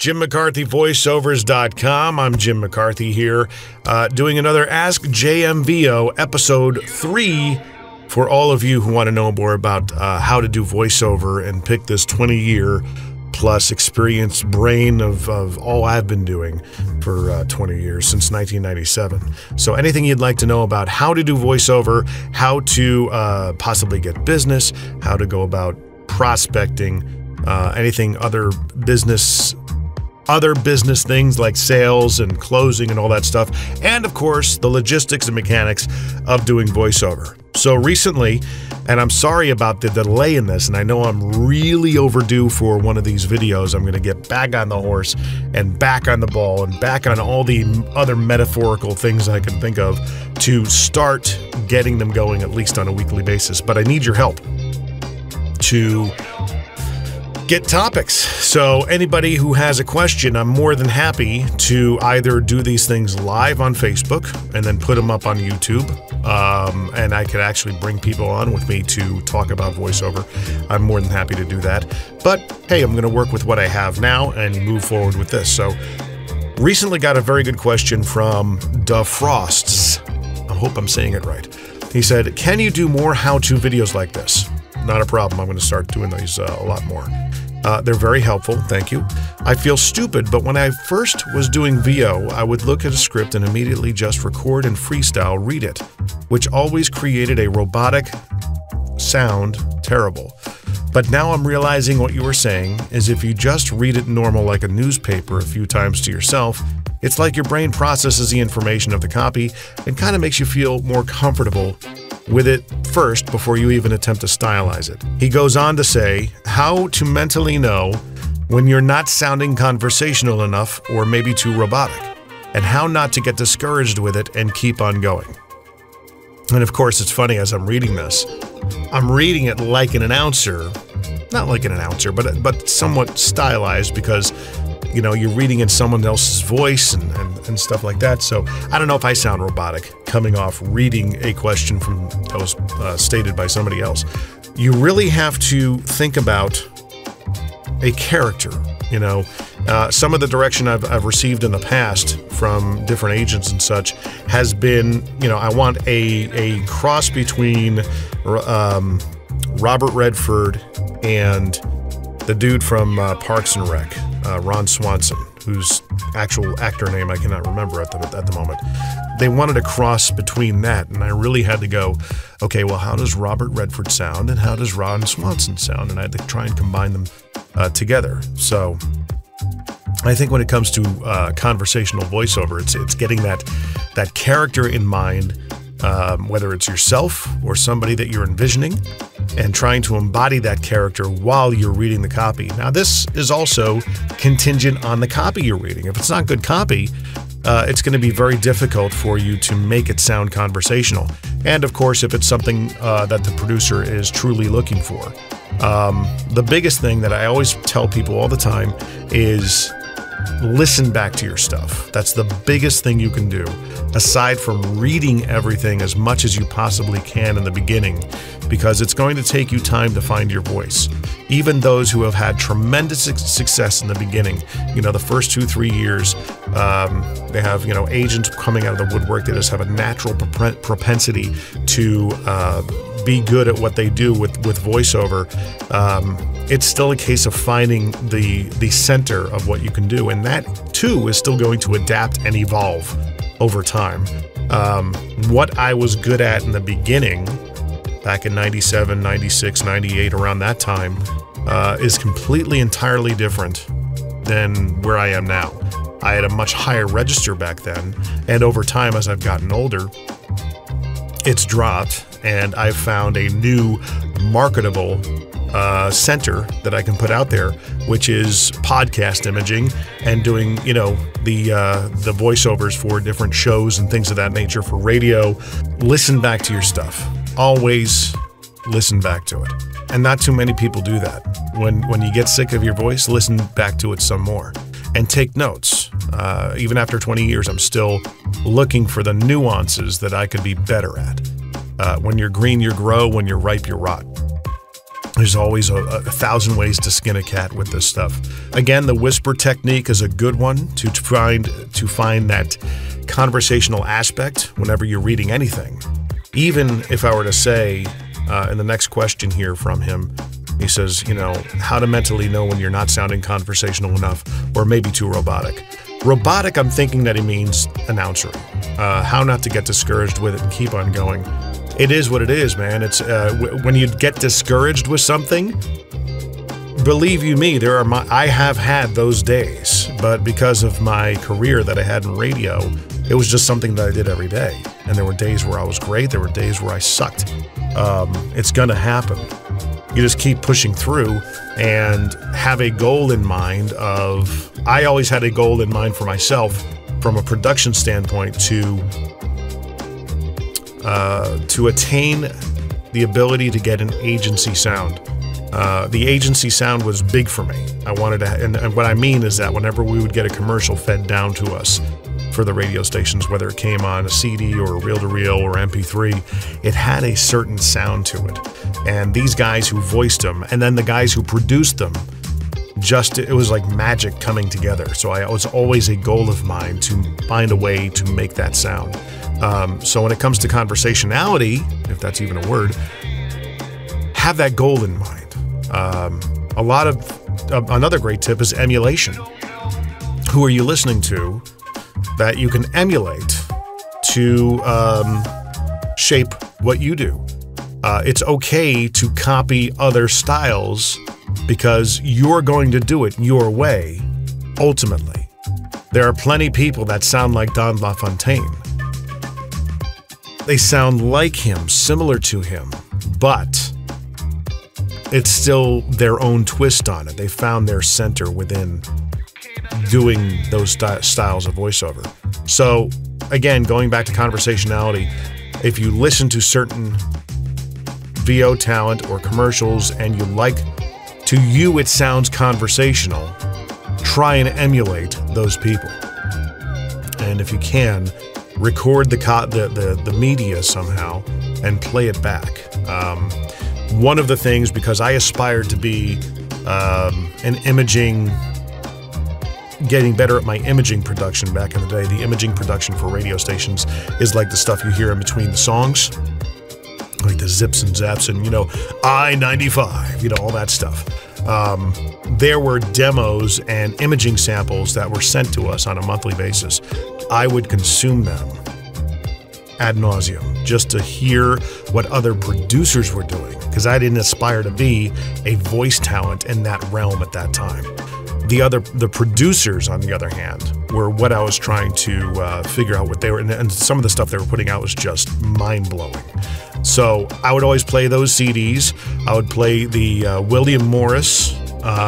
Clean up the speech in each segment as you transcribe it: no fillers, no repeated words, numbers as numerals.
JimMcCarthyVoiceovers.com. I'm Jim McCarthy here, doing another Ask JMVO episode 3 for all of you who want to know more about how to do voiceover and pick this 20-year plus experienced brain of all I've been doing for 20 years, since 1997. So anything you'd like to know about how to do voiceover, how to possibly get business, how to go about prospecting, anything other business things like sales and closing and all that stuff, and of course the logistics and mechanics of doing voiceover. So recently, and I'm sorry about the delay in this, and I know I'm really overdue for one of these videos. I'm going to get back on the horse and back on the ball and back on all the other metaphorical things I can think of to start getting them going, at least on a weekly basis. But I need your help to get topics. So anybody who has a question, I'm more than happy to either do these things live on Facebook and then put them up on YouTube. And I could actually bring people on with me to talk about voiceover. I'm more than happy to do that. But hey, I'm going to work with what I have now and move forward with this. So recently got a very good question from DeFrosts. I hope I'm saying it right. He said, can you do more how-to videos like this? Not a problem. I'm going to start doing these a lot more. They're very helpful, thank you. I feel stupid, but when I first was doing VO, I would look at a script and immediately just record and freestyle read it, which always created a robotic sound, terrible. But now I'm realizing what you were saying is if you just read it normal like a newspaper a few times to yourself, it's like your brain processes the information of the copy and kind of makes you feel more comfortable with it first before you even attempt to stylize it. He goes on to say how to mentally know when you're not sounding conversational enough or maybe too robotic, and how not to get discouraged with it and keep on going. And of course, it's funny, as I'm reading this, I'm reading it like an announcer, not like an announcer, but somewhat stylized, because you know, you're reading in someone else's voice and stuff like that. So I don't know if I sound robotic coming off reading a question that was stated by somebody else. You really have to think about a character. You know, some of the direction I've received in the past from different agents and such has been, you know, I want a cross between Robert Redford and the dude from Parks and Rec. Ron Swanson, whose actual actor name I cannot remember at the moment. They wanted a cross between that, and I really had to go, okay, well, how does Robert Redford sound, and how does Ron Swanson sound? And I had to try and combine them together. So I think when it comes to conversational voiceover, it's getting that character in mind, whether it's yourself or somebody that you're envisioning, and trying to embody that character while you're reading the copy. Now, this is also contingent on the copy you're reading. If it's not good copy, it's going to be very difficult for you to make it sound conversational. And of course, if it's something that the producer is truly looking for. The biggest thing that I always tell people all the time is listen back to your stuff. That's the biggest thing you can do, aside from reading everything as much as you possibly can in the beginning, because it's going to take you time to find your voice. Even those who have had tremendous success in the beginning, you know, the first 2-3 years, they have, you know, agents coming out of the woodwork that just have a natural propensity to be good at what they do with voiceover. It's still a case of finding the center of what you can do, and that too is still going to adapt and evolve over time. What I was good at in the beginning, back in 97, 96, 98, around that time, is completely entirely different than where I am now. I had a much higher register back then, and over time, as I've gotten older, it's dropped, and I've found a new marketable center that I can put out there, which is podcast imaging and doing, you know, the voiceovers for different shows and things of that nature for radio. Listen back to your stuff. Always listen back to it. And not too many people do that. When you get sick of your voice, listen back to it some more and take notes. Even after 20 years, I'm still looking for the nuances that I could be better at. When you're green, you grow. When you're ripe, you rot. There's always a thousand ways to skin a cat with this stuff. Again, the whisper technique is a good one to find that conversational aspect whenever you're reading anything. Even if I were to say, in the next question here from him, he says, you know, how to mentally know when you're not sounding conversational enough or maybe too robotic. Robotic, I'm thinking that he means announcery. How not to get discouraged with it and keep on going. It is what it is, man. It's when you get discouraged with something, believe you me, I have had those days, but because of my career that I had in radio, it was just something that I did every day. And there were days where I was great, there were days where I sucked. It's gonna happen. You just keep pushing through and have a goal in mind I always had a goal in mind for myself from a production standpoint to attain the ability to get an agency sound. The agency sound was big for me. I wanted to, and what I mean is that whenever we would get a commercial fed down to us for the radio stations, whether it came on a CD or a reel-to-reel or MP3, it had a certain sound to it. And these guys who voiced them, and then the guys who produced them, it was like magic coming together. So it was always a goal of mine to find a way to make that sound. So when it comes to conversationality, if that's even a word, have that goal in mind. Another great tip is emulation. Who are you listening to that you can emulate to shape what you do? It's okay to copy other styles because you're going to do it your way, ultimately. There are plenty of people that sound like Don LaFontaine. They sound like him, similar to him, but it's still their own twist on it. They found their center within doing those styles of voiceover. So, again, going back to conversationality, if you listen to certain VO talent or commercials and to you it sounds conversational, try and emulate those people. And if you can, record the media somehow and play it back. One of the things, because I aspired to be getting better at my imaging production back in the day. The imaging production for radio stations is like the stuff you hear in between the songs, like the zips and zaps and, I-95, all that stuff. There were demos and imaging samples that were sent to us on a monthly basis. I would consume them ad nauseum just to hear what other producers were doing, because I didn't aspire to be a voice talent in that realm at that time. The producers, on the other hand, were what I was trying to figure out what they were, and some of the stuff they were putting out was just mind-blowing. So I would always play those CDs. I would play the William Morris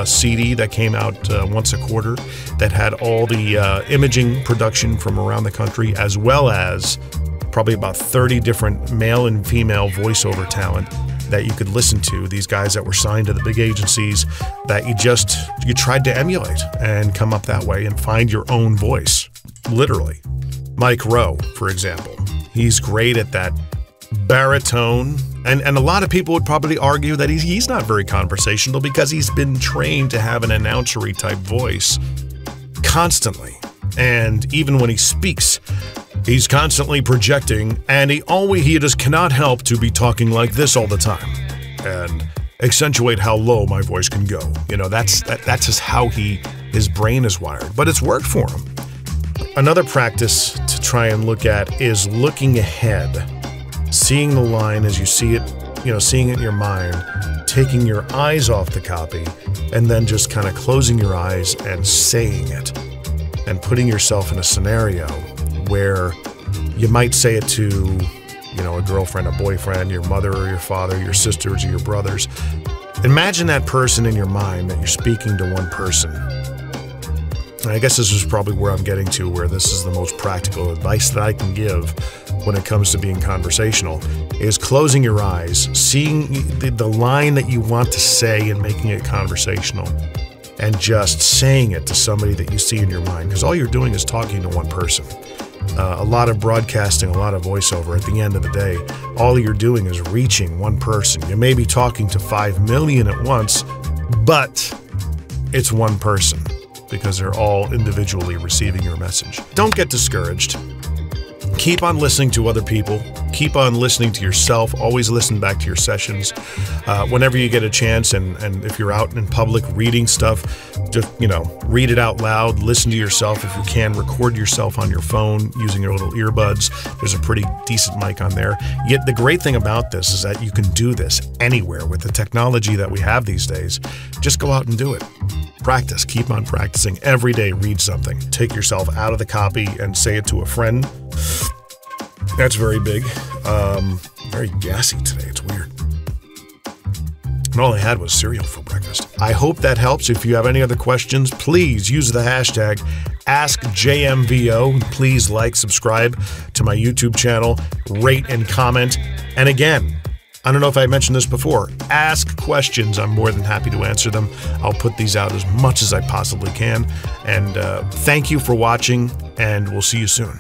CD that came out once a quarter that had all the imaging production from around the country, as well as probably about 30 different male and female voiceover talent that you could listen to, these guys that were signed to the big agencies that you tried to emulate and come up that way and find your own voice, literally. Mike Rowe, for example, he's great at that baritone, and a lot of people would probably argue that he's not very conversational because he's been trained to have an announcery type voice constantly, and even when he speaks, he's constantly projecting, and he just cannot help to be talking like this all the time and accentuate how low my voice can go. That's just how his brain is wired, but it's worked for him. Another practice to try and look at is looking ahead, seeing the line as you see it, seeing it in your mind, taking your eyes off the copy, and then just kind of closing your eyes and saying it and putting yourself in a scenario where you might say it to, a girlfriend, a boyfriend, your mother or your father, your sisters or your brothers. Imagine that person in your mind that you're speaking to one person. And I guess this is probably where I'm getting to, where this is the most practical advice that I can give when it comes to being conversational, is closing your eyes, seeing the line that you want to say and making it conversational, and just saying it to somebody that you see in your mind, because all you're doing is talking to one person. A lot of broadcasting, a lot of voiceover. At the end of the day, all you're doing is reaching one person. You may be talking to 5 million at once, but it's one person because they're all individually receiving your message. Don't get discouraged. Keep on listening to other people. Keep on listening to yourself. Always listen back to your sessions. Whenever you get a chance, and if you're out in public reading stuff, just, read it out loud. Listen to yourself if you can. Record yourself on your phone using your little earbuds. There's a pretty decent mic on there. Yet the great thing about this is that you can do this anywhere with the technology that we have these days. Just go out and do it. Practice. Keep on practicing. Every day, read something. Take yourself out of the copy and say it to a friend. That's very big. Very gassy today. It's weird. And all I had was cereal for breakfast. I hope that helps. If you have any other questions, please use the hashtag AskJMVO. Please like, subscribe to my YouTube channel, rate and comment. And again, I don't know if I mentioned this before, ask questions. I'm more than happy to answer them. I'll put these out as much as I possibly can. And thank you for watching, and we'll see you soon.